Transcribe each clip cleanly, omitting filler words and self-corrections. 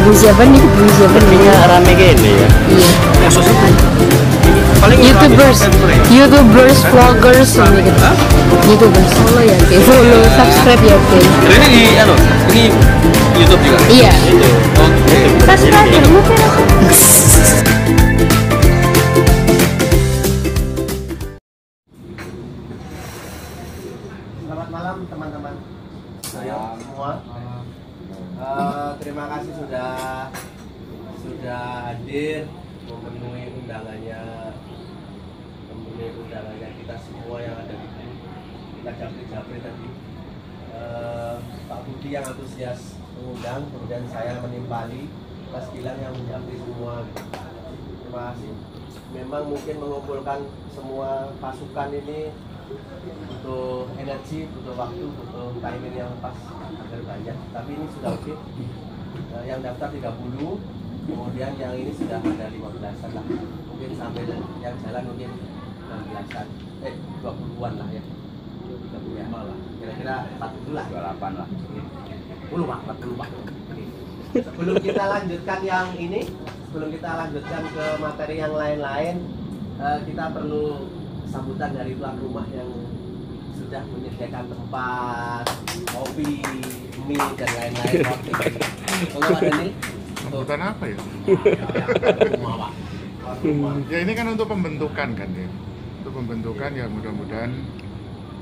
ibu siapa nih? Ibu siapa nih? Rame gini ya. Iya. Paling YouTubers, vloggers ini gitu. YouTubers follow ya, oke. Follow, subscribe ya, oke. Ini ini YouTube juga. Iya. Itu. Oke. Subscribe ya, mungkin aku. Selamat malam teman-teman semua. Terima kasih sudah hadir memenuhi undangannya kita semua yang ada di sini. Kita japri tadi. Pak Budi yang antusias mengundang, kemudian saya menimpali, Mas Gilang yang menjapri semua. Terima kasih. Memang mungkin mengumpulkan semua pasukan ini butuh energi, butuh waktu, butuh timing yang pas agar banyak. Tapi ini sudah oke. Yang daftar 30, kemudian yang ini sudah ada 15-an lah. Mungkin sampai yang jalan mungkin 16-an, 20-an lah ya. 30 ya malah. Kira-kira 40 lah. 28 lah. 40 Pak. Sebelum kita lanjutkan yang ini, sebelum kita lanjutkan ke materi yang lain-lain, kita perlu sambutan dari tuan rumah yang sudah menyediakan tempat, kopi, mie dan lain-lain. Kalau ada nih, sambutan apa ya? Ya ini kan untuk pembentukan kan ya. Untuk pembentukan ya mudah-mudahan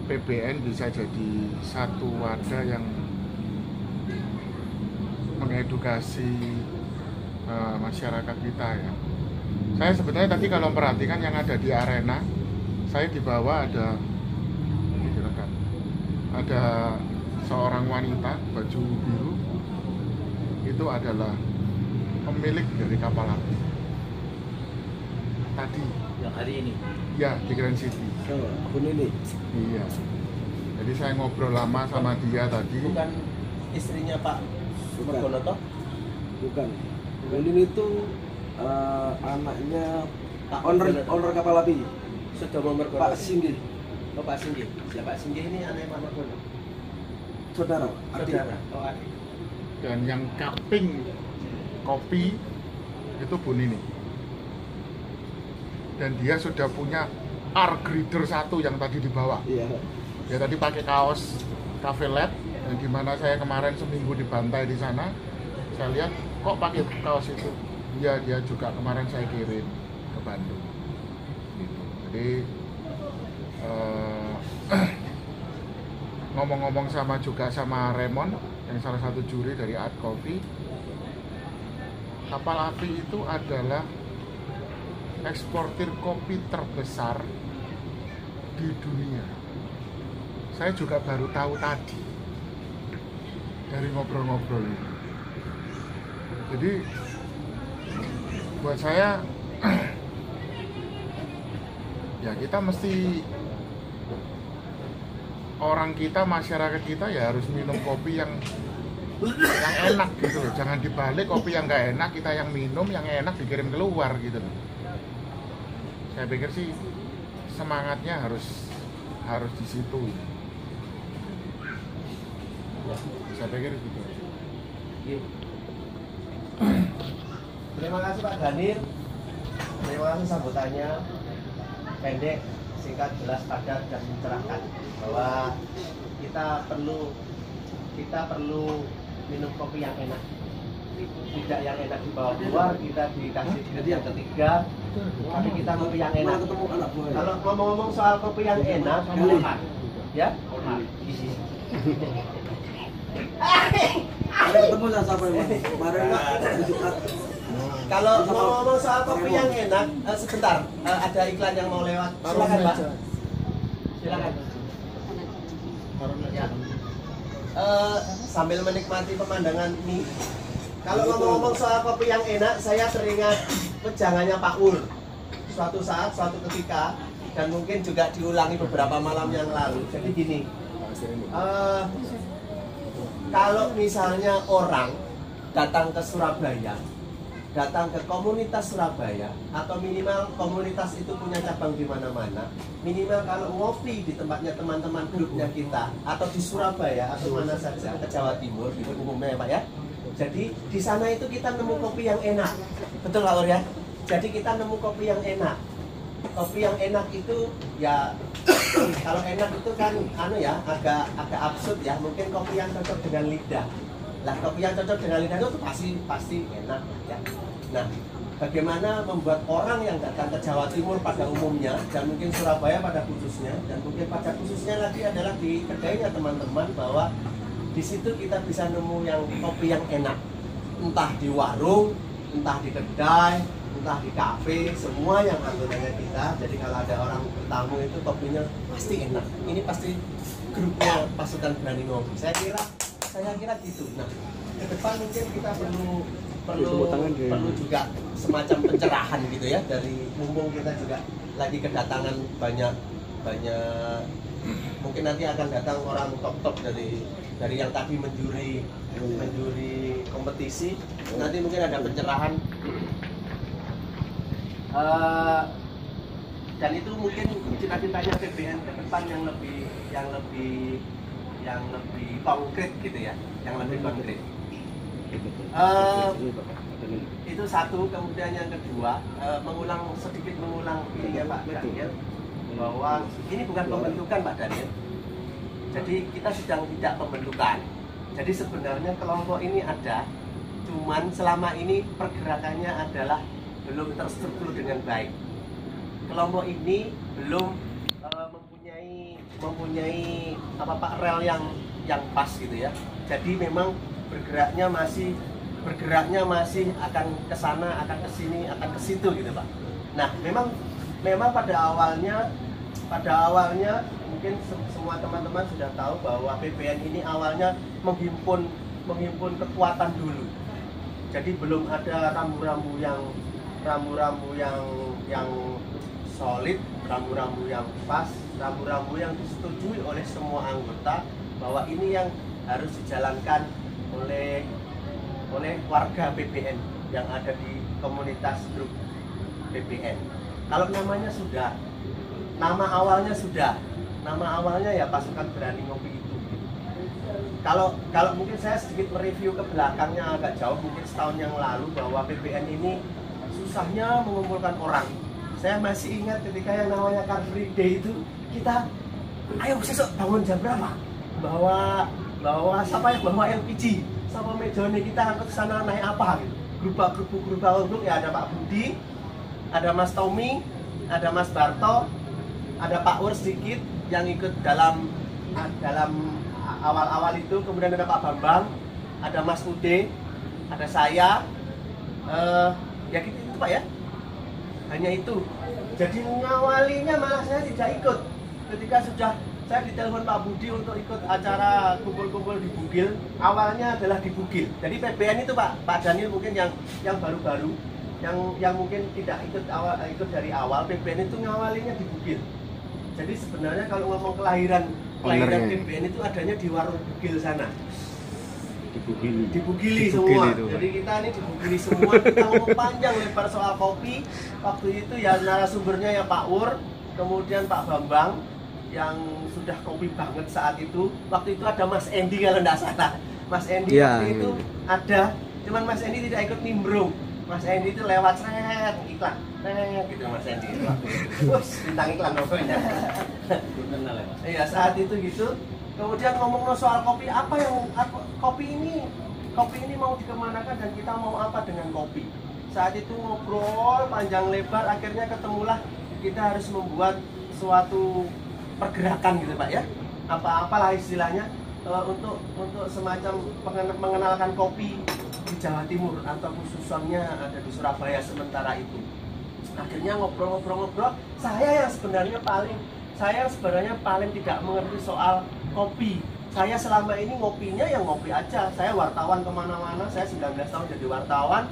PBN bisa jadi satu wadah yang mengedukasi masyarakat kita ya. Saya sebetulnya tadi kalau perhatikan yang ada di arena, saya di bawah ada seorang wanita baju biru, itu adalah pemilik dari kapal api tadi Yang hari ini. ya di Grand City. ini Iya, jadi saya ngobrol lama sama dia tadi. bukan istrinya Pak Mergono toh? Bukan. Ini itu anaknya owner kapal api. Sudomo Mergono. Pak Singgi. Oh Pak Singgi. Ya Pak Singgi ini anaknya Pak Mergono. Saudara. Saudara. Oh adik. Dan yang cupping kopi itu Bu Nini. Dan dia sudah punya art grider 1 yang tadi dibawa. Iya. Dia tadi pakai kaos Cafe Lab, yang dimana saya kemarin seminggu dibantai di sana. Saya lihat kok pakai kaos itu. Iya, dia juga kemarin saya kirim ke Bandung. Gitu. Jadi ngomong-ngomong sama Raymond yang salah satu juri dari Art Coffee, kapal api itu adalah eksportir kopi terbesar di dunia. Saya juga baru tahu tadi dari ngobrol-ngobrol ini. Jadi buat saya ya kita mesti, orang kita, masyarakat kita ya harus minum kopi yang enak gitu loh. Jangan dibalik, kopi yang nggak enak kita yang minum, yang enak dikirim keluar gitu loh. Saya pikir sih semangatnya harus di situ. Saya pikir gitu. Terima kasih Pak Ganir. Terima kasih sambutannya pendek, singkat, jelas, padat dan mencerahkan bahwa kita perlu minum kopi yang enak. Tidak yang enak dibawa keluar, kita dikasih grade yang ketiga, tapi kita kopi yang enak. Kalau ngomong-ngomong soal kopi yang enak, ya? Ketemu sama siapa yang kemarin Kalau ngomong soal kopi yang enak, sebentar, ada iklan yang mau lewat. Silakan Pak. Silakan. Ya. Sambil menikmati pemandangan ini, kalau ngomong-ngomong soal kopi yang enak, saya teringat pejangannya Pak Ul. Suatu saat, suatu ketika, dan mungkin juga diulangi beberapa malam yang lalu. Jadi gini, kalau misalnya orang datang ke Surabaya, datang ke komunitas Surabaya, atau minimal komunitas itu punya cabang di mana-mana, minimal kalau ngopi di tempatnya teman-teman grupnya kita, atau di Surabaya atau mana saja ke Jawa Timur, itu umumnya ya Pak ya, Jadi di sana itu kita nemu kopi yang enak, betul Pak Ur ya? Jadi kita nemu kopi yang enak. Kopi yang enak itu ya kalau enak itu kan agak absurd ya. Mungkin kopi yang cocok dengan lidah. Lah kopi yang cocok dengan lidah itu pasti enak ya. Nah, bagaimana membuat orang yang datang ke Jawa Timur pada umumnya dan mungkin Surabaya pada khususnya dan mungkin pada khususnya lagi adalah di kedainya teman-teman, bahwa di situ kita bisa nemu yang kopi yang enak, entah di warung, entah di kedai, entah di kafe, semua yang anggotanya kita. Jadi kalau ada orang bertamu itu kopinya pasti enak. Ini pasti grupnya pasukan berani ngopi. Saya kira gitu. Nah, ke depan mungkin kita perlu juga semacam pencerahan gitu ya, dari mumpung kita juga lagi kedatangan banyak mungkin nanti akan datang orang top dari yang tadi menjuri kompetisi. Nanti mungkin ada pencerahan dan itu mungkin cita-citanya PBN ke depan yang lebih konkret gitu ya, yang lebih konkret. Itu satu. Kemudian yang kedua, sedikit mengulang ini ya Pak Daniel, bahwa ini bukan pembentukan Pak Daniel. Jadi kita sedang tidak pembentukan. Jadi sebenarnya kelompok ini ada, cuman selama ini pergerakannya adalah belum terstruktur dengan baik. Kelompok ini belum mempunyai rel yang pas gitu ya. Jadi memang bergeraknya masih akan ke sana, akan ke sini, akan ke situ gitu Pak. Nah, memang pada awalnya mungkin semua teman-teman sudah tahu bahwa PBN ini awalnya menghimpun kekuatan dulu. Jadi belum ada rambu-rambu yang solid, rambu-rambu yang pas, rambu-rambu yang disetujui oleh semua anggota bahwa ini yang harus dijalankan oleh warga PBN yang ada di komunitas grup PBN. Kalau nama awalnya ya pasukan berani ngopi itu. Kalau mungkin saya sedikit mereview ke belakangnya agak jauh, mungkin setahun yang lalu, bahwa PBN ini susahnya mengumpulkan orang. Saya masih ingat ketika yang namanya Car Free Day itu, kita ayo besok bangun jam berapa? Bawa siapa yang bawa LPG? Sama mejone kita angkat ke sana naik apa gitu. Grup ya, ada Pak Budi, ada Mas Tommy, ada Mas Barto, ada Pak Ur sedikit yang ikut dalam awal-awal itu, kemudian ada Pak Bambang, ada Mas Ude, ada saya, ya gitu itu Pak ya. Hanya itu. Jadi ngawalinya malah saya tidak ikut. Ketika sudah saya ditelepon Pak Budi untuk ikut acara kumpul-kumpul di Bugil, awalnya adalah di Bugil. Jadi PBN itu Pak Daniel mungkin yang baru-baru, yang mungkin tidak ikut dari awal, PBN itu ngawalinya di Bugil. Jadi sebenarnya kalau ngomong kelahiran PBN itu adanya di warung Bugil sana. Dibugili semua. Jadi kita ini dibugili semua. Kita ngomong panjang lebar soal kopi. Waktu itu ya narasumbernya ya Pak Ur, kemudian Pak Bambang yang sudah kopi banget saat itu. Waktu itu ada Mas Endi kalau tidak salah. Mas Endi waktu itu ada, cuman Mas Endi tidak ikut nimbrung. Mas Endi itu lewat iklan, gitu Mas Endi. Wus, bintang iklan pokoknya. Iya saat itu gitu. Kemudian ngomong soal kopi, kopi ini mau dikemanakan dan kita mau apa dengan kopi. Saat itu ngobrol panjang lebar, akhirnya ketemulah kita harus membuat suatu pergerakan gitu Pak ya. Apalah istilahnya untuk semacam mengenalkan kopi di Jawa Timur atau khususnya ada di Surabaya sementara itu. Akhirnya ngobrol-ngobrol, saya sebenarnya paling tidak mengerti soal kopi. Saya selama ini ngopinya yang ngopi aja. Saya wartawan kemana-mana, saya 19 tahun jadi wartawan,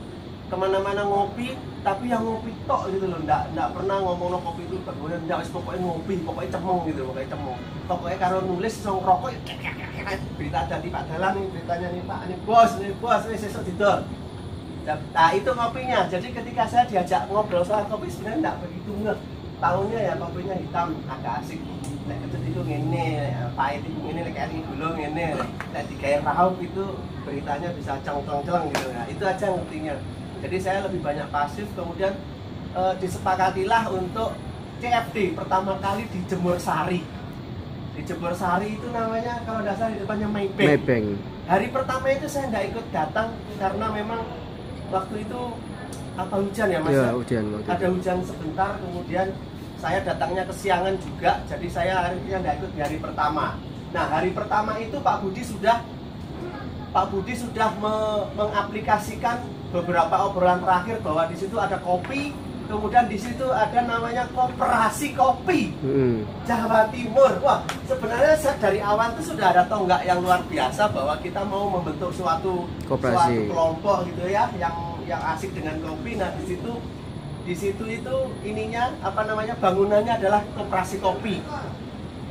kemana-mana ngopi, tapi yang ngopi tok gitu loh. Nggak pernah ngomong kopi itu kemudian pokoknya ngopi, pokoknya cemong gitu, pokoknya kalau nulis song rokok, berita dari Pak Dalan nih, beritanya nih Pak, ini bos, ini sesuk didol. Nah itu kopinya. Jadi ketika saya diajak ngobrol soal kopi sebenarnya nggak begitu ngeh. Tahunnya ya kopinya hitam, agak asik. Nah itu ngene, pahit ini kayak ini gulung ini dan digawe raup itu beritanya bisa ceng-ceng gitu ya. Itu aja ngertinya. Jadi saya lebih banyak pasif, kemudian disepakatilah untuk CFD pertama kali di Jemur Sari. Di Jemur Sari itu namanya kalau nggak salah di depannya Maybank. Hari pertama itu saya nggak ikut datang karena memang waktu itu apa hujan ya Mas? Iya, hujan. Ada hujan sebentar, kemudian saya datangnya kesiangan juga, jadi saya akhirnya nggak ikut di hari pertama. Nah, hari pertama itu Pak Budi sudah mengaplikasikan beberapa obrolan terakhir bahwa di situ ada kopi, kemudian di situ ada namanya koperasi kopi Jawa Timur. Wah, sebenarnya dari awal itu sudah ada tonggak yang luar biasa bahwa kita mau membentuk suatu kelompok gitu ya, yang asik dengan kopi. Nah, di situ itu ininya apa namanya bangunannya adalah koperasi kopi.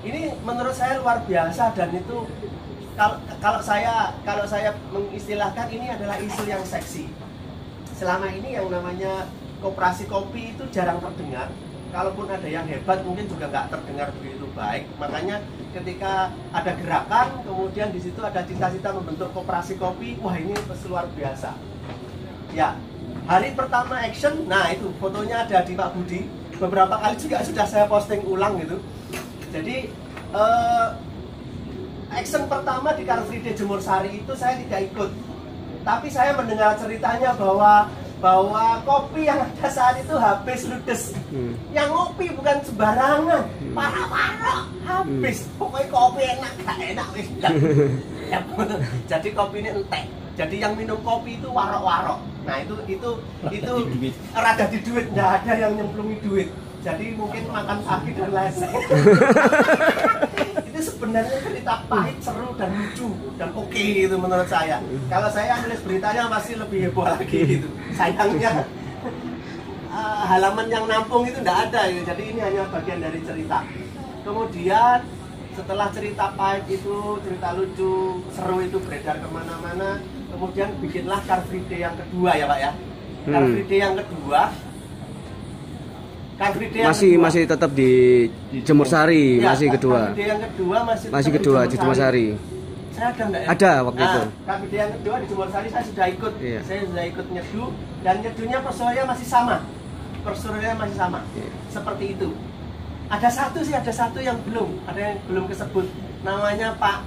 Ini menurut saya luar biasa dan itu kalau saya mengistilahkan ini adalah isu yang seksi. Selama ini yang namanya koperasi kopi itu jarang terdengar. Kalaupun ada yang hebat mungkin juga nggak terdengar begitu baik. Makanya ketika ada gerakan, kemudian di situ ada cita-cita membentuk koperasi kopi, wah ini luar biasa. Ya, hari pertama action, nah itu fotonya ada di Pak Budi. Beberapa kali juga sudah saya posting ulang gitu. Jadi action pertama di Car Free Day Jemur Sari itu saya tidak ikut. Tapi saya mendengar ceritanya bahwa kopi yang ada saat itu habis ludes. Yang ngopi bukan sembarangan, parah-parah habis. Pokoknya kopi enak, gak enak wis. Jadi kopi ini entek. Jadi yang minum kopi itu warok-warok. Nah itu rada di duit, nggak ada yang nyemplungi duit. Jadi mungkin makan kaki dan lesek. Itu sebenarnya cerita pahit, seru dan lucu dan oke gitu menurut saya. Kalau saya nulis beritanya pasti lebih heboh lagi gitu. Sayangnya halaman yang nampung itu nggak ada gitu. Jadi ini hanya bagian dari cerita. Kemudian setelah cerita pahit itu, cerita lucu, seru itu beredar kemana-mana. Kemudian bikinlah Car Free Day yang kedua ya Pak ya. Car Free Day yang kedua. Masih tetap di Jemur Sari, ya, masih kedua. Car Free Day yang kedua masih kedua di Jemur Sari. Saya ada enggak ya? Ada waktu itu. Car Free Day yang kedua di Jemur Sari saya sudah ikut. Iya. Saya sudah ikut nyeduh dan nyeduhnya personelnya masih sama. Personelnya masih sama. Iya. Seperti itu. Ada satu yang belum kesebut. Namanya Pak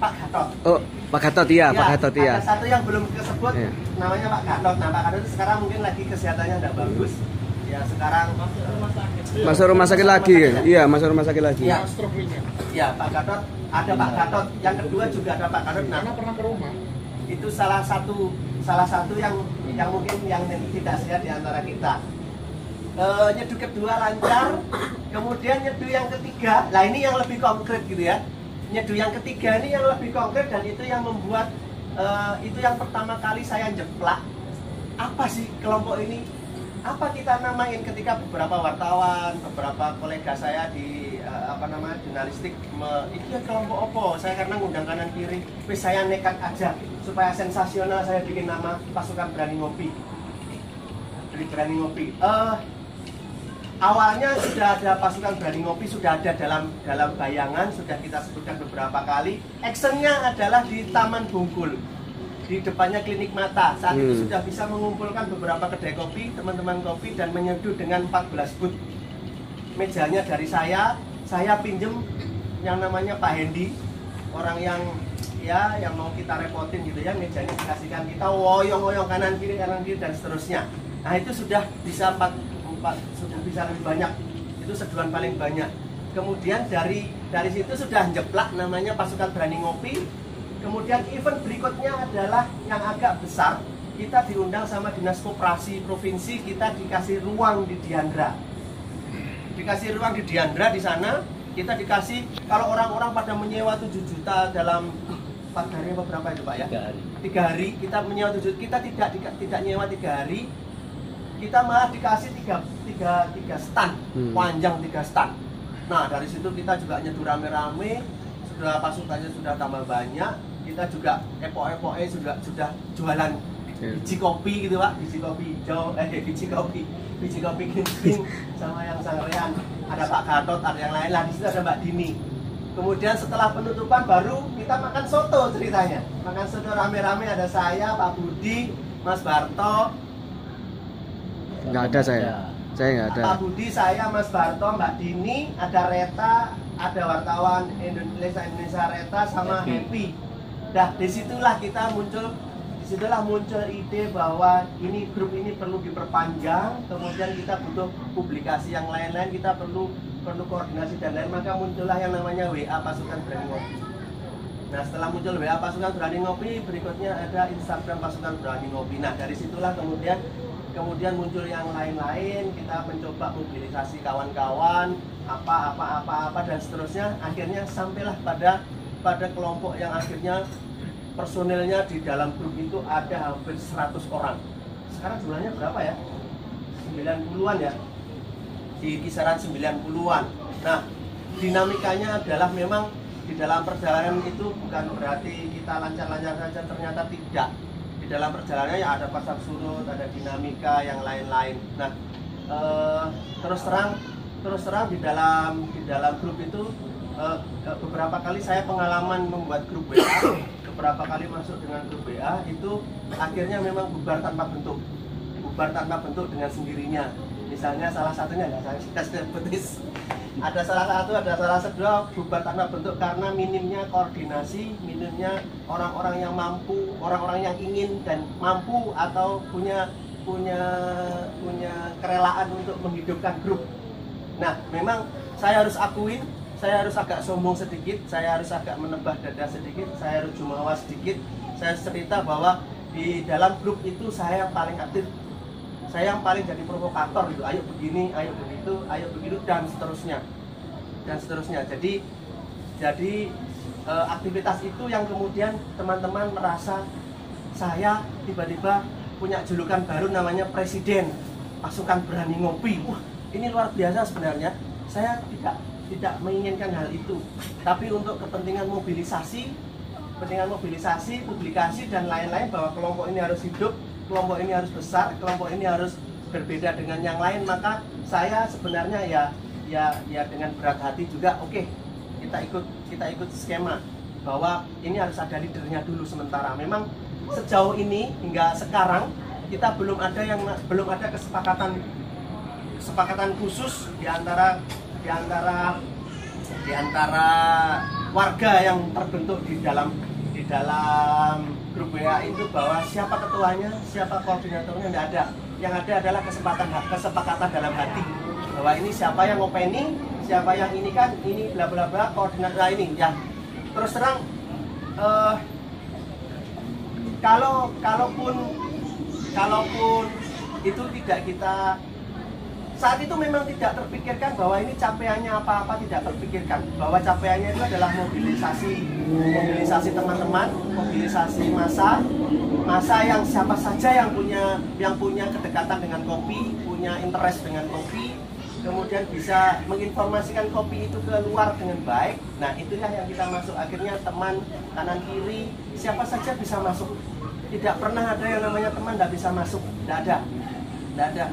Gatot. Oh, Pak Gatot ya, Pak Gatot ya. Ada satu yang belum kesebut, namanya Pak Gatot. Nah, Pak Gatot itu sekarang mungkin lagi kesehatannya tidak bagus. Ya, sekarang masuk rumah sakit lagi. Iya, masuk rumah sakit lagi. Ya, Pak Gatot, ada Pak Gatot. Yang kedua juga ada Pak Gatot. Nah, pernah ke rumah. Itu salah satu yang mungkin yang tidak sehat di antara kita. Nyeduh kedua lancar, kemudian nyeduh yang ketiga, lah ini yang lebih konkret gitu ya. Nyeduh yang ketiga ini yang lebih konkret dan itu yang membuat itu yang pertama kali saya jeplak. Apa sih kelompok ini? Apa kita namain ketika beberapa wartawan, beberapa kolega saya di jurnalistik itu ya kelompok opo? Saya karena ngundang kanan kiri, wis saya nekat aja supaya sensasional saya bikin nama Pasukan Berani Ngopi. Berani Ngopi. Awalnya sudah ada Pasukan Berani Ngopi, sudah ada dalam bayangan, sudah kita sebutkan beberapa kali. Actionnya adalah di Taman Bungkul, di depannya klinik mata. Saat itu sudah bisa mengumpulkan beberapa kedai kopi, teman-teman kopi, dan menyeduh dengan 14 booth. Mejanya dari saya pinjem yang namanya Pak Hendy, orang yang mau kita repotin gitu ya, mejanya dikasihkan kita, woyong-woyong kanan kiri dan seterusnya. Nah itu sudah bisa sudah bisa lebih banyak, itu seduhan paling banyak. Kemudian dari situ sudah jeplak namanya Pasukan Berani Ngopi. Kemudian event berikutnya adalah yang agak besar. Kita diundang sama Dinas Koperasi Provinsi, kita dikasih ruang di Diandra. Dikasih ruang di Diandra di sana, kita dikasih, kalau orang-orang pada menyewa 7 juta dalam 4 hari apa berapa itu Pak ya? 3 hari kita menyewa 7 juta, kita tidak nyewa 3 hari. Kita malah dikasih tiga stand, panjang 3 stand. Nah dari situ kita juga nyeduh rame-rame, sudah pasukannya sudah tambah banyak. Kita juga epok-epoknya sudah jualan biji kopi gitu Pak, biji kopi hijau, biji kopi ginseng sama yang sangrean. Ada Pak Gatot, ada yang lain lah. Di situ ada Mbak Dini. Kemudian setelah penutupan baru kita makan soto ceritanya. Makan soto rame-rame, ada saya, Pak Budi, Mas Barto. Nggak ada saya nggak ada. Pak Budi, saya, Mas Barto, Mbak Dini, ada Reta, ada wartawan Indonesia Reta sama Happy. Dah disitulah muncul ide bahwa ini grup ini perlu diperpanjang. Kemudian kita butuh publikasi yang lain-lain, kita perlu koordinasi dan lain, maka muncullah yang namanya WA Pasukan Berani Ngopi. Nah, setelah muncul WA Pasukan Berani Ngopi, berikutnya ada Instagram Pasukan Berani Ngopi. Nah, dari situlah kemudian muncul yang lain-lain, kita mencoba mobilisasi kawan-kawan, apa dan seterusnya. Akhirnya sampailah pada kelompok yang akhirnya personilnya di dalam grup itu ada hampir 100 orang. Sekarang jumlahnya berapa ya? 90-an ya? Di kisaran 90-an. Nah, dinamikanya adalah memang di dalam perjalanan itu bukan berarti kita lancar-lancar saja, ternyata tidak. Di dalam perjalanannya ya ada pasang surut, ada dinamika yang lain-lain. Nah, terus terang di dalam grup itu beberapa kali saya pengalaman membuat grup WA, beberapa kali masuk dengan grup WA itu akhirnya memang bubar tanpa bentuk dengan sendirinya. Misalnya salah satunya ya saya betis. Ada salah satu bubar tanpa bentuk karena minimnya koordinasi, minimnya orang-orang yang mampu, orang-orang yang ingin dan mampu atau punya kerelaan untuk menghidupkan grup. Nah, memang saya harus akuin, saya harus agak sombong sedikit, saya harus agak menebah dada sedikit, saya harus jumawa sedikit. Saya cerita bahwa di dalam grup itu saya yang paling aktif, saya yang paling jadi provokator gitu. Ayo begini, ayo begitu, ayo begitu dan seterusnya. Jadi aktivitas itu yang kemudian teman-teman merasa saya tiba-tiba punya julukan baru namanya Presiden Pasukan Berani Ngopi. Wah, ini luar biasa sebenarnya. Saya tidak menginginkan hal itu, tapi untuk kepentingan mobilisasi, publikasi dan lain-lain bahwa kelompok ini harus hidup, kelompok ini harus besar, kelompok ini harus berbeda dengan yang lain, maka saya sebenarnya ya dengan berat hati juga oke, kita ikut skema bahwa ini harus ada leadernya dulu sementara. Memang sejauh ini hingga sekarang kita belum ada kesepakatan khusus di antara warga yang terbentuk di dalam grup WA itu bahwa siapa ketuanya, siapa koordinatornya, tidak ada. Yang ada adalah kesepakatan dalam hati bahwa ini siapa yang ngopeni, siapa yang ini bla bla bla, koordinator ini ya. Terus terang kalaupun itu tidak kita saat itu memang tidak terpikirkan bahwa ini capaiannya apa-apa, tidak terpikirkan bahwa capaiannya itu adalah mobilisasi teman-teman, mobilisasi masa yang siapa saja yang punya kedekatan dengan kopi, punya interest dengan kopi, kemudian bisa menginformasikan kopi itu keluar dengan baik. Nah, itulah yang kita masuk. Akhirnya teman kanan kiri siapa saja bisa masuk. Tidak pernah ada yang namanya teman tidak bisa masuk, tidak ada.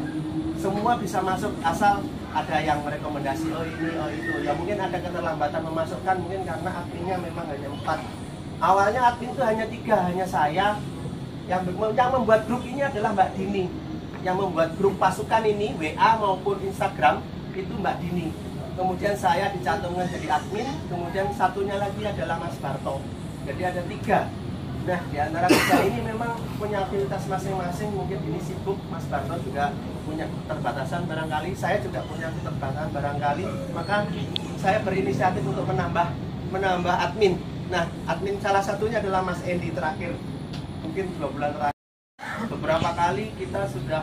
Semua bisa masuk asal ada yang merekomendasi, oh ini, oh itu. Ya mungkin ada keterlambatan memasukkan, mungkin karena adminnya memang hanya 4. Awalnya admin itu hanya 3, hanya saya. Yang membuat grup ini adalah Mbak Dini. Yang membuat grup pasukan ini, WA maupun Instagram, itu Mbak Dini. Kemudian saya dicantumkan jadi admin, kemudian satunya lagi adalah Mas Barto. Jadi ada 3. Nah, di antara 3 ini memang punya aktivitas masing-masing. Mungkin ini sibuk, Mas Barto juga punya keterbatasan barangkali, saya juga punya keterbatasan barangkali. Maka saya berinisiatif untuk menambah admin. Nah, admin salah satunya adalah Mas Endi terakhir, mungkin 2 bulan terakhir. Beberapa kali kita sudah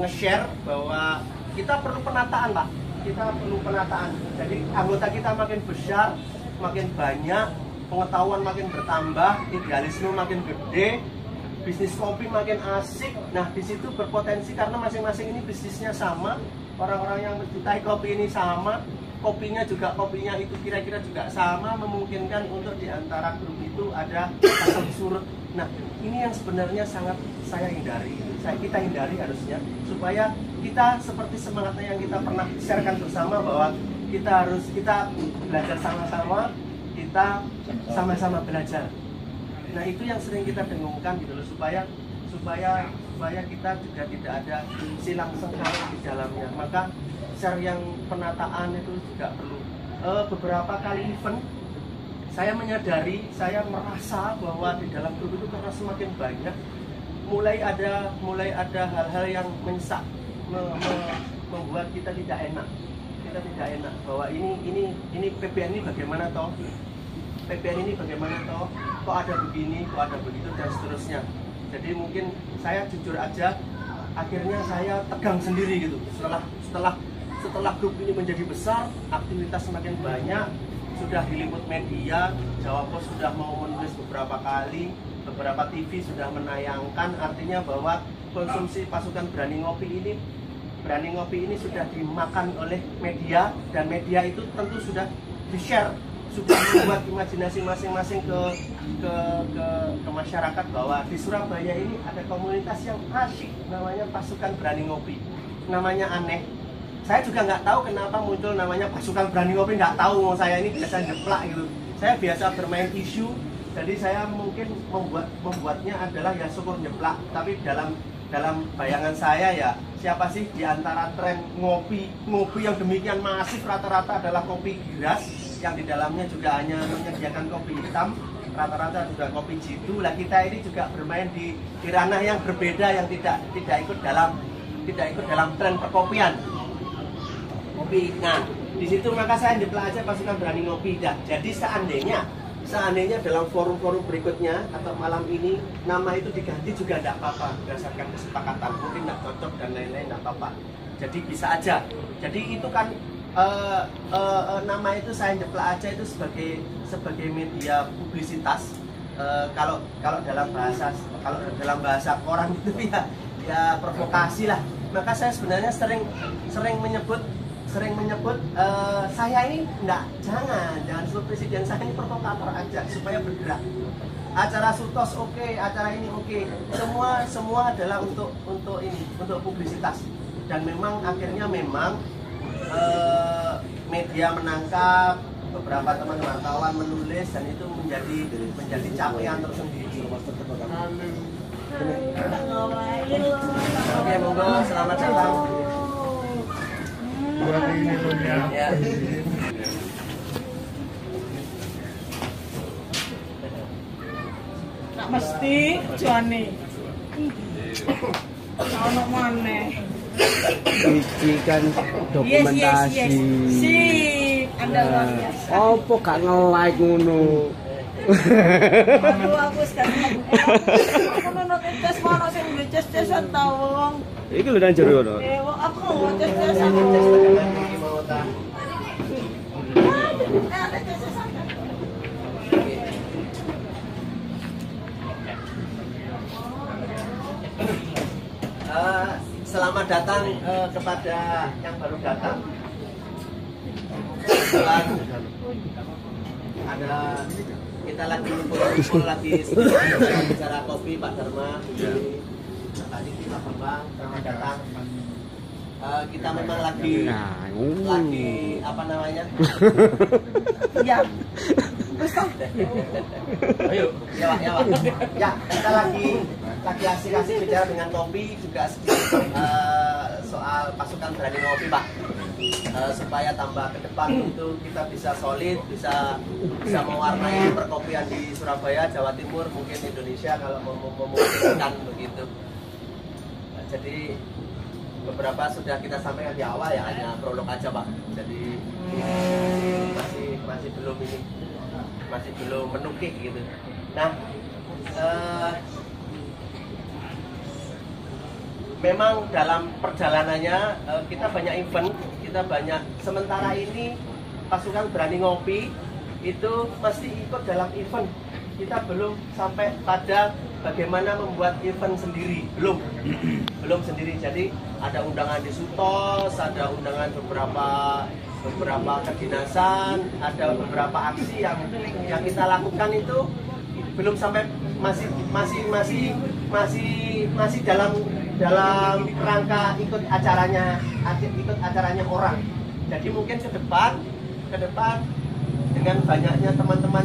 nge-share bahwa kita perlu penataan, Pak. Kita perlu penataan. Jadi anggota kita makin besar, makin banyak, pengetahuan makin bertambah, idealisme makin gede, bisnis kopi makin asik. Nah, di situ berpotensi karena masing-masing ini bisnisnya sama, orang-orang yang mencintai kopi ini sama, kopinya itu kira-kira juga sama, memungkinkan untuk di antara grup itu ada pasang surut. Nah, ini yang sebenarnya sangat saya hindari, kita hindari harusnya, supaya kita seperti semangatnya yang kita pernah sharekan bersama bahwa kita belajar sama-sama, kita sama-sama belajar. Nah itu yang sering kita dengungkan gitu loh, supaya kita juga tidak ada silang sengkala di dalamnya. Maka share yang penataan itu juga perlu. Beberapa kali event saya menyadari, saya merasa bahwa di dalam grup itu karena semakin banyak, mulai ada hal-hal yang menyesak, membuat kita tidak enak. Kita tidak enak bahwa ini PBN ini bagaimana toh? PBN ini bagaimana toh? Kok ada begini, kok ada begitu dan seterusnya. Jadi mungkin saya jujur aja, akhirnya saya tegang sendiri gitu. Setelah grup ini menjadi besar, aktivitas semakin banyak, sudah diliput media, Jawa Pos sudah mau menulis beberapa kali, beberapa TV sudah menayangkan, artinya bahwa konsumsi pasukan Berani Ngopi ini sudah dimakan oleh media, dan media itu tentu sudah di-share, sudah membuat imajinasi masing-masing ke masyarakat bahwa di Surabaya ini ada komunitas yang asyik, namanya pasukan Berani Ngopi. Namanya aneh. Saya juga nggak tahu kenapa muncul namanya pasukan Berani Ngopi, nggak tahu, mau saya ini biasa jeplak gitu. Saya biasa bermain isu, jadi saya mungkin membuatnya adalah ya syukur jeplak. Tapi dalam bayangan saya ya, siapa sih di antara tren ngopi yang demikian masif, rata-rata adalah kopi giras yang di dalamnya juga hanya menyediakan kopi hitam, rata-rata juga kopi jitu. Lah kita ini juga bermain di ranah yang berbeda, yang tidak ikut dalam tren perkopian. Kopi. Nah, di situ maka saya jeplak aja pasukan Berani Ngopi. Jadi seandainya dalam forum-forum berikutnya atau malam ini nama itu diganti juga tidak apa-apa, berdasarkan kesepakatan, mungkin tidak cocok dan lain-lain tidak apa-apa. Jadi bisa aja. Jadi itu kan nama itu saya jeplak aja itu sebagai media publisitas. Kalau dalam bahasa orang itu ya provokasi lah. Maka saya sebenarnya sering menyebut saya ini jangan sebut presiden, saya ini provokator aja supaya bergerak. Acara Sutos oke, acara ini oke, semua adalah untuk publisitas. Dan memang akhirnya media menangkap, beberapa teman wartawan menulis, dan itu menjadi capaian tersendiri. Oke, monggo, selamat datang. Buat ini punya. Ya. Nak mesti Johnny. Ono maneh. Iki kan dokumentasi. Yes. Si, Anda luar biasa. Opo gak nge-like ngono? Aduh, aku sekarang aku nonton tes mana sing beces-cesan ta wong. Iki lho nang jero ngono. Wong aku mau tes-cesan. Selamat datang kepada yang baru datang. Kebetulan ada kita lagi kumpul lagi bicara kopi, Pak Dharma, tadi kita Bambang, selamat datang. Kita memang lagi apa namanya? Ya. Ayo, ya, kita lagi asik-asik bicara dengan kopi, juga soal pasukan Berani Ngopi, Pak. Supaya tambah ke depan itu kita bisa solid, bisa mewarnai perkopian di Surabaya, Jawa Timur, mungkin Indonesia kalau memungkinkan begitu. Jadi beberapa sudah kita sampaikan di awal ya, hanya prolog aja, Pak. Jadi masih belum menukik gitu. Nah, memang dalam perjalanannya kita banyak event, sementara ini pasukan Berani Ngopi itu masih ikut dalam event. Kita belum sampai pada bagaimana membuat event sendiri, belum sendiri. Jadi ada undangan di Sutos, ada undangan beberapa kedinasan, ada beberapa aksi yang kita lakukan itu belum sampai, masih dalam rangka ikut acaranya orang. Jadi mungkin ke depan dengan banyaknya teman-teman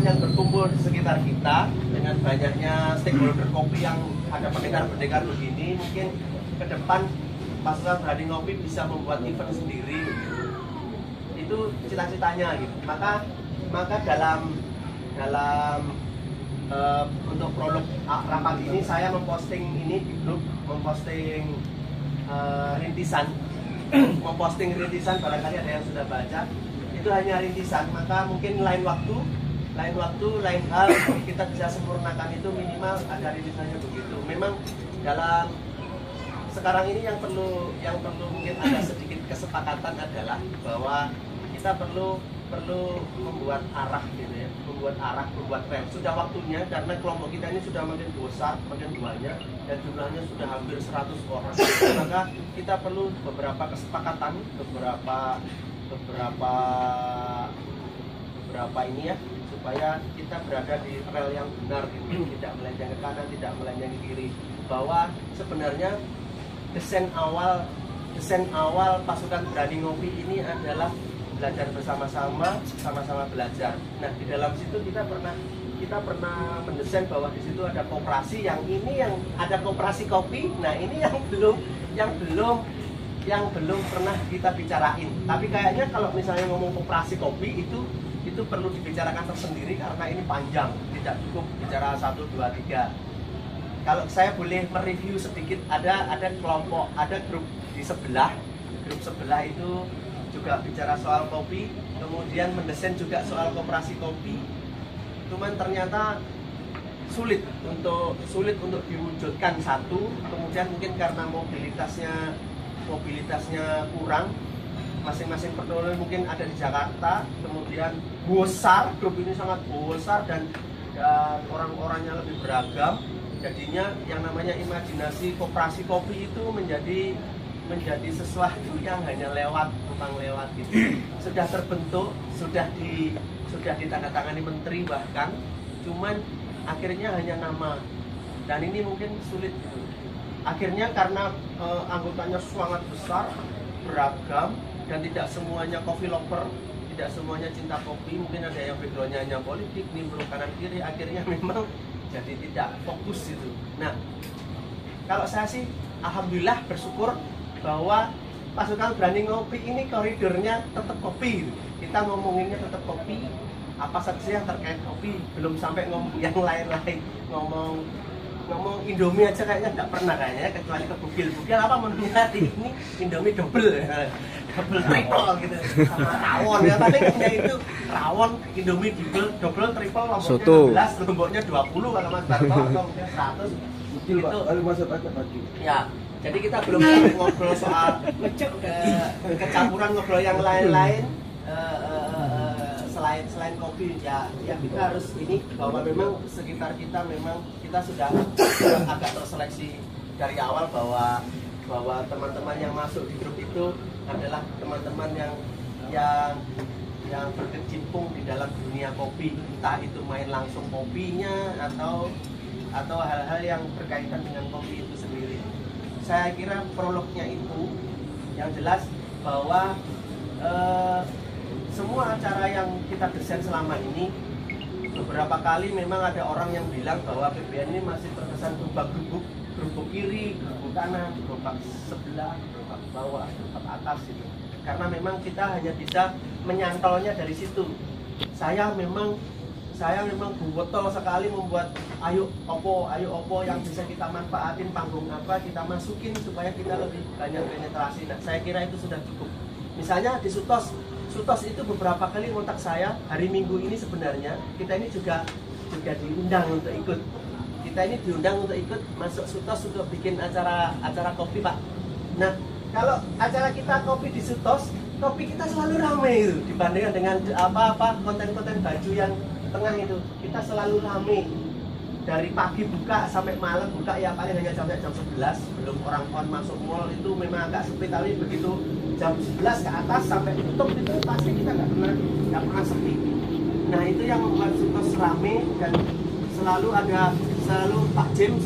sekitar kita, dengan banyaknya stakeholder kopi yang ada pendekar-pendekar begini, mungkin ke depan Pasukan Berani Ngopi bisa membuat event sendiri. Itu cita-citanya gitu. Maka dalam untuk prolog rapat ini saya memposting ini di grup, memposting rintisan barangkali ada yang sudah baca. Itu hanya rintisan, maka mungkin lain waktu, lain hal kita bisa sempurnakan itu, minimal ada rintisannya begitu. Memang dalam sekarang ini yang perlu mungkin ada sedikit kesepakatan adalah bahwa kita perlu membuat arah gitu ya, membuat rem. Sudah waktunya, karena kelompok kita ini sudah makin besar, makin banyak, dan jumlahnya sudah hampir 100 orang. Maka kita perlu beberapa kesepakatan, beberapa ini ya, supaya kita berada di rel yang benar gitu, tidak melenceng ke kanan, tidak melenceng ke kiri. Bahwa sebenarnya desain awal Pasukan Berani Ngopi ini adalah belajar bersama-sama, sama-sama belajar. Nah, di dalam situ kita pernah mendesain bahwa di situ ada koperasi, yang ada koperasi kopi. Nah, ini yang belum pernah kita bicarain. Tapi kayaknya kalau misalnya ngomong koperasi kopi itu perlu dibicarakan tersendiri karena ini panjang, tidak cukup bicara 1, 2, 3. Kalau saya boleh mereview sedikit, ada kelompok, ada grup di sebelah, grup sebelah itu juga bicara soal kopi, kemudian mendesain juga soal koperasi kopi. Cuman ternyata sulit untuk diwujudkan satu. Kemudian mungkin karena mobilitasnya kurang, masing-masing pertolongan mungkin ada di Jakarta. Kemudian besar, grup ini sangat besar dan orang-orangnya lebih beragam. Jadinya yang namanya imajinasi koperasi kopi itu menjadi sesuatu yang hanya numpang lewat gitu. Sudah terbentuk, sudah ditandatangani menteri bahkan, cuman akhirnya hanya nama. Dan ini mungkin sulit gitu. Akhirnya karena anggotanya sangat besar, beragam, dan tidak semuanya coffee lover, tidak semuanya cinta kopi, mungkin ada yang backgroundnya hanya politik, nimbrung kanan kiri, akhirnya memang jadi tidak fokus itu. Nah, kalau saya sih alhamdulillah bersyukur bahwa Pasukan Berani Ngopi ini koridornya tetap kopi gitu. Kita ngomonginnya tetap kopi, apa saja yang terkait kopi, belum sampai ngomong yang lain-lain. Ngomong Indomie aja kayaknya nggak pernah kayaknya, kecuali ke bugil apa menunya ini Indomie double triple gitu, sama rawon ya, tapi kayaknya itu rawon Indomie double triple, lomboknya 16, lomboknya 20 kalau Mas Barto, atau mungkin 100 Betul, Pak. Lalu masuk aja pagi. ya. Jadi kita belum sampai ngobrol soal kecampuran, ngobrol yang lain-lain selain kopi ya kita harus ini, bahwa memang sekitar kita memang kita sudah agak terseleksi dari awal bahwa teman-teman yang masuk di grup itu adalah teman-teman yang berkecimpung di dalam dunia kopi, entah itu main langsung kopinya atau hal-hal yang berkaitan dengan kopi itu sendiri. Saya kira prolognya itu yang jelas bahwa semua acara yang kita desain selama ini, beberapa kali memang ada orang yang bilang bahwa PBN ini masih terkesan gerubak-gerubuk, gerubuk kiri, gerubuk kanan, gerobak sebelah, gerobak bawah, gerobak atas gitu. Karena memang kita hanya bisa menyantolnya dari situ. Saya memang botol sekali membuat ayo opo yang bisa kita manfaatin, panggung apa kita masukin supaya kita lebih banyak penetrasi. Nah, saya kira itu sudah cukup. Misalnya di Sutos itu beberapa kali kontak saya hari Minggu ini. Sebenarnya kita ini juga diundang untuk ikut. Kita ini diundang untuk ikut masuk Sutos untuk bikin acara kopi, Pak. Nah, kalau acara kita kopi di Sutos, kopi kita selalu ramai itu dibandingkan dengan konten-konten baju yang tengah itu. Kita selalu ramai dari pagi buka sampai malam buka, ya paling hanya sampai jam 11, belum orang masuk mall itu memang agak sempit, tapi begitu jam 11 ke atas sampai tutup itu pasti kita nggak pernah sepi. Nah, itu yang membuat Sutos rame, dan selalu Pak James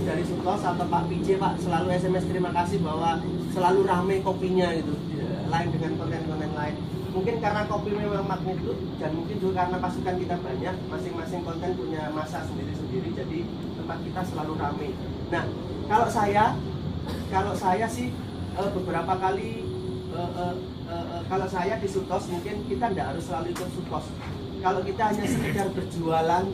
dari Sutos atau Pak PJ Pak selalu SMS terima kasih bahwa selalu rame kopinya itu, lain dengan konten-konten lain. mungkin karena kopi memang magnitude dan mungkin juga karena pasukan kita banyak, masing-masing konten punya masa sendiri-sendiri, jadi tempat kita selalu ramai. Nah, kalau saya sih beberapa kali kalau saya di Sutos mungkin kita tidak harus selalu ikut Sutos. Kalau kita hanya sekedar berjualan,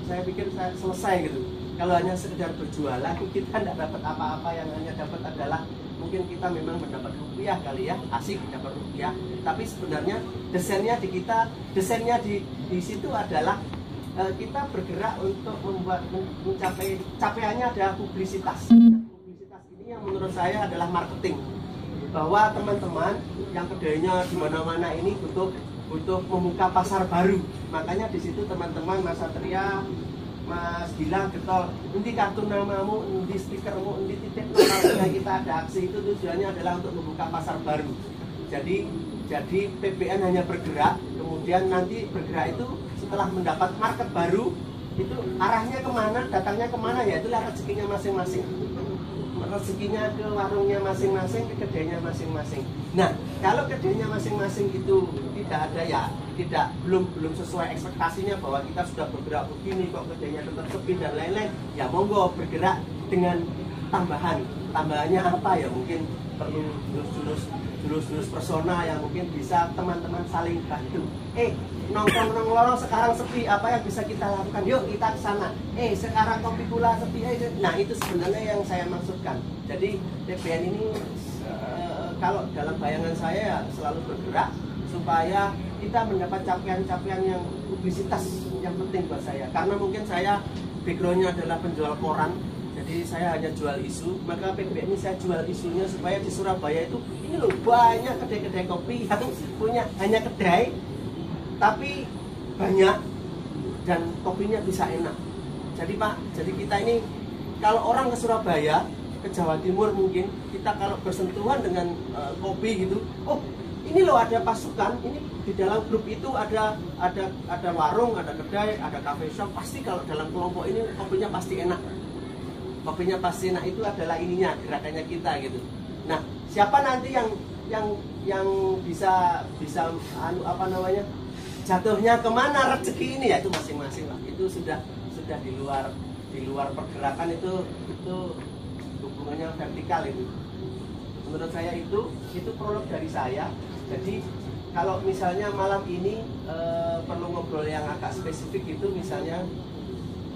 saya pikir saya selesai gitu. Kalau hanya sekedar berjualan, kita tidak dapat apa-apa, yang hanya dapat adalah mungkin kita memang mendapat rupiah kali ya, asik dapat rupiah. Tapi sebenarnya desainnya di situ adalah kita bergerak untuk mencapai capaiannya ada publisitas. Publisitas ini yang menurut saya adalah marketing. Bahwa teman-teman yang kedainya di mana-mana ini butuh membuka pasar baru. Makanya di situ teman-teman Mas Satria, Mas Gilang, Getol, nanti kartu namamu, nanti stikermu, nanti titik nama kita ada aksi itu tujuannya adalah untuk membuka pasar baru. Jadi PBN hanya bergerak, kemudian nanti bergerak itu setelah mendapat market baru, itu arahnya kemana, datangnya kemana, ya itulah rezekinya masing-masing. Rezekinya ke warungnya masing-masing, ke kedainya masing-masing. Nah, kalau kedainya masing-masing itu tidak ada ya, belum sesuai ekspektasinya bahwa kita sudah bergerak begini kok kedainya tetap sepi dan lain-lain, ya monggo bergerak dengan tambahannya apa ya, mungkin perlu jurus persona yang mungkin bisa teman-teman saling bantu. Nongkrong lorong sekarang sepi, apa yang bisa kita lakukan? Yuk kita ke sana. Sekarang kopi gula sepi. Nah, itu sebenarnya yang saya maksudkan. Jadi PBN ini kalau dalam bayangan saya ya selalu bergerak supaya kita mendapat capaian-capaian yang publisitas yang penting buat saya. Karena mungkin saya backgroundnya adalah penjual koran, jadi saya hanya jual isu. Maka PBN ini saya jual isunya supaya di Surabaya itu ini loh banyak kedai-kedai kopi yang punya hanya kedai tapi banyak dan kopinya bisa enak. Jadi Pak, jadi kita ini kalau orang ke Surabaya, ke Jawa Timur mungkin kita kalau bersentuhan dengan kopi gitu, oh ini loh ada pasukan, ini di dalam grup itu ada warung, ada kedai, ada cafe shop, pasti kalau dalam kelompok ini kopinya pasti enak. Kopinya pasti enak, itu adalah ininya, gerakannya kita gitu. Nah, siapa nanti yang bisa jatuhnya kemana rezeki ini ya itu masing-masing lah. Itu sudah di luar pergerakan, itu hubungannya vertikal itu. Menurut saya itu prolog dari saya. Jadi kalau misalnya malam ini perlu ngobrol yang agak spesifik itu, misalnya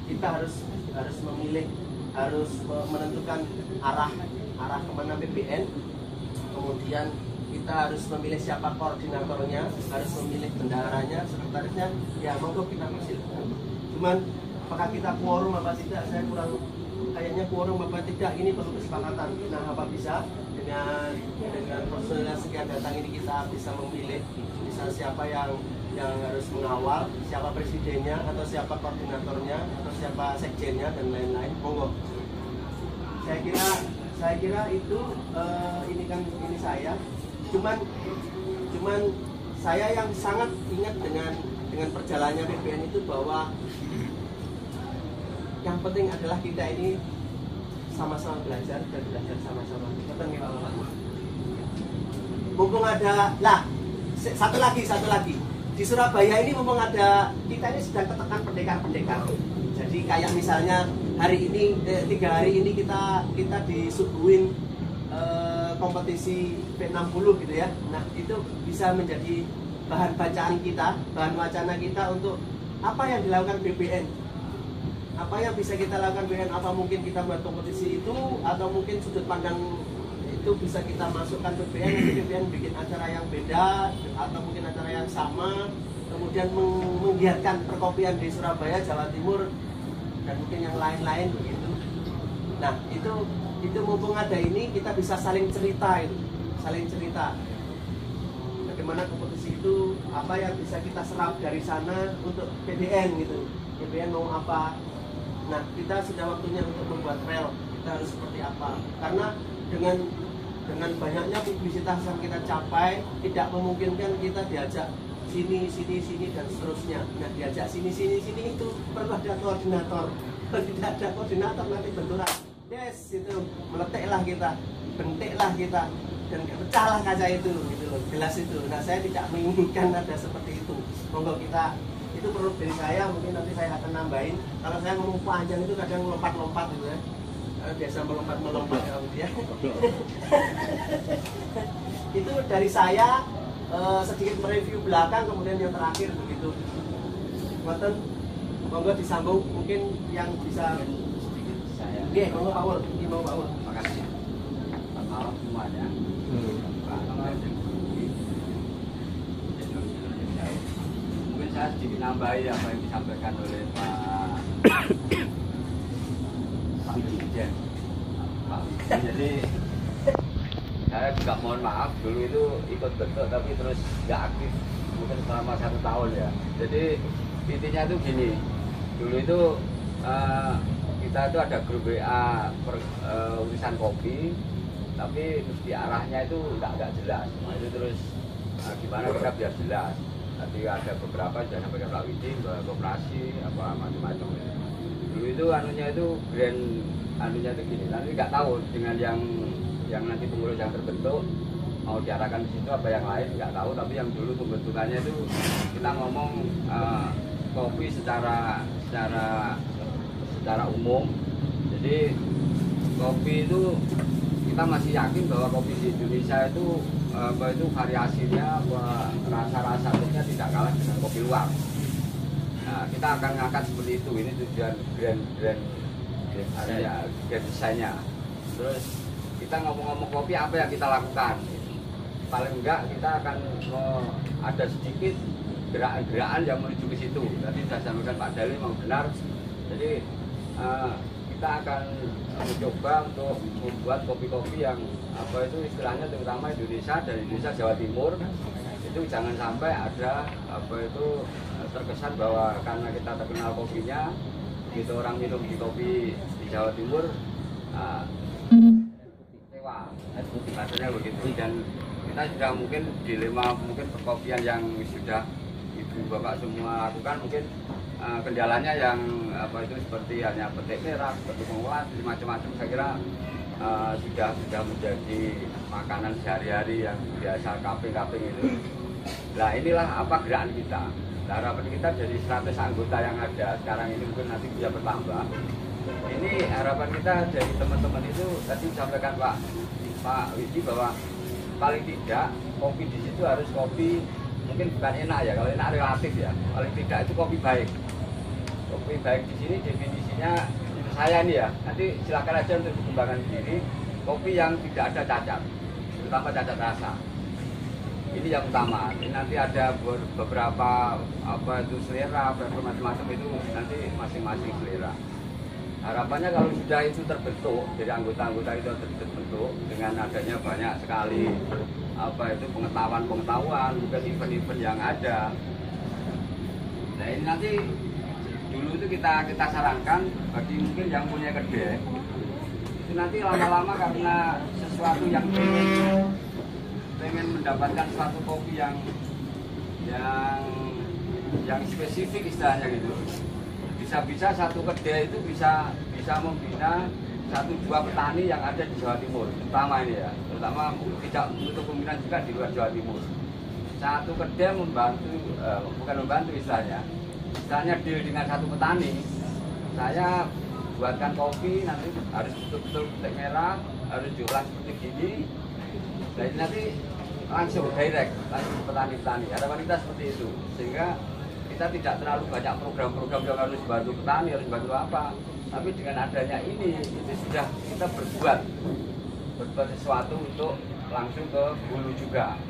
kita harus memilih, harus menentukan arah kemana PBN, kemudian kita harus memilih siapa koordinatornya, harus memilih bendaharanya, sekretarisnya, ya monggo kita persilahkan. Cuman apakah kita quorum apa tidak, saya kurang, kayaknya quorum apa tidak ini perlu kesepakatan. Nah, apa bisa dengan personil yang sekian datang ini kita bisa memilih, bisa siapa yang harus mengawal, siapa presidennya atau siapa koordinatornya atau siapa sekjennya dan lain-lain, monggo. Saya kira itu ini saya. Cuman saya yang sangat ingat dengan perjalanannya PBN itu bahwa yang penting adalah kita ini sama-sama belajar dan belajar sama-sama. Betul nih Pak. Mumpung ada, satu lagi di Surabaya ini mumpung ada, kita ini sedang ketekan pendekar. Jadi kayak misalnya hari ini 3 hari ini kita disuguhin kompetisi P60 gitu ya. Nah, itu bisa menjadi bahan bacaan kita, bahan wacana kita untuk apa yang dilakukan BBN. Apa yang bisa kita lakukan BBN, apa mungkin kita buat kompetisi itu, atau mungkin sudut pandang itu bisa kita masukkan BBN, nanti BBN bikin acara yang beda, atau mungkin acara yang sama, kemudian menggiatkan perkopian di Surabaya, Jawa Timur, dan mungkin yang lain-lain begitu. Nah, itu mumpung ada ini kita bisa saling cerita bagaimana kompetisi itu, apa yang bisa kita serap dari sana untuk PBN gitu. PBN mau apa? Nah, kita sudah waktunya untuk membuat rel. Kita harus seperti apa? Karena dengan banyaknya publisitas yang kita capai, tidak memungkinkan kita diajak sini dan seterusnya. Nah, diajak sini itu perlu ada koordinator. Kalau tidak ada koordinator nanti benturan. Yes, itu meleteklah kita, bentiklah kita. dan pecah lah kaca itu gitu loh, gelas itu. Nah saya tidak menginginkan ada seperti itu. Monggo kita itu perlu dari saya, mungkin nanti saya akan nambahin. Kalau saya ngomong panjang itu kadang lompat-lompat gitu ya, biasa melompat-melompat ya. Itu dari saya sedikit mereview belakang, kemudian yang terakhir begitu. Ngoten, monggo disambung mungkin yang bisa sedikit saya. Oke, monggo Pak Ul, ini mau Pak Ul. Makasih. Selamat malam semuanya. Mungkin saya sedikit nambahi apa yang disampaikan oleh Pak Dirjen. Jadi saya juga mohon maaf dulu itu ikut bentuk tapi terus nggak aktif mungkin selama 1 tahun ya. Jadi intinya itu gini, dulu itu kita itu ada grup WA urusan kopi, tapi mesti arahnya itu nggak jelas. Nah, itu terus gimana kita biar jelas. Tadi ada beberapa sudah sampaikan Pak Widi, koperasi apa macam-macam. Dulu itu anunya itu grand anunya itu gini, nanti nggak tahu dengan yang nanti pengurus yang terbentuk mau diarahkan di situ apa yang lain nggak tahu, tapi yang dulu pembentukannya itu kita ngomong kopi secara umum. Jadi kopi itu kita masih yakin bahwa kopi di Indonesia itu variasinya, rasa-rasanya tidak kalah dengan kopi luar. Nah, kita akan ngangkat seperti itu. Ini tujuan grand desainnya. Terus kita ngomong-ngomong kopi apa yang kita lakukan? Paling enggak kita akan ada sedikit gerakan yang menuju ke situ. Tadi saya sampaikan Pak Dali memang benar. Jadi kita akan mencoba untuk membuat kopi-kopi yang apa itu istilahnya terutama Indonesia dan Indonesia Jawa Timur itu jangan sampai ada apa itu terkesan bahwa karena kita terkenal kopinya gitu orang minum di kopi di Jawa Timur sewa rasanya begitu. Dan kita sudah mungkin dilema mungkin perkopian yang sudah ibu bapak semua lakukan, mungkin kendalanya yang apa itu seperti hanya petik merah, seperti mengulas, macam-macam. Saya kira sudah menjadi makanan sehari-hari yang biasa kaping-kaping itu. Nah inilah apa gerakan kita. Nah, harapan kita dari 100 anggota yang ada sekarang ini mungkin nanti bisa bertambah. Ini harapan kita dari teman-teman itu tadi disampaikan Pak Widi bahwa paling tidak kopi di situ harus kopi mungkin bukan enak ya, kalau enak relatif ya. Paling tidak itu kopi baik. Kopi baik di sini definisinya saya ini ya. Nanti silakan aja untuk dikembangkan sendiri. Kopi yang tidak ada cacat, terutama cacat rasa. Ini yang utama. Ini nanti ada beberapa apa itu selera, macam-macam itu nanti masing-masing selera. Harapannya kalau sudah itu terbentuk, dari anggota-anggota itu terbentuk dengan adanya banyak sekali apa itu pengetahuan, mungkin event-event yang ada. Nah ini nanti dulu itu kita sarankan bagi mungkin yang punya kedai itu nanti lama-lama karena sesuatu yang pengen mendapatkan suatu kopi yang spesifik istilahnya gitu. Bisa satu kedai itu bisa membina 1-2 petani yang ada di Jawa Timur, terutama ini ya, terutama tidak untuk pembinaan juga di luar Jawa Timur. Satu kedai bukan membantu istilahnya deal dengan satu petani. Saya buatkan kopi nanti harus betul-betul petik merah, harus jualan seperti gini. Dan nanti langsung direct langsung ke petani-petani. Harapan kita seperti itu, sehingga kita tidak terlalu banyak program-program yang harus bantu petani, harus bantu apa. Tapi dengan adanya ini, itu sudah kita berbuat sesuatu untuk langsung ke hulu juga.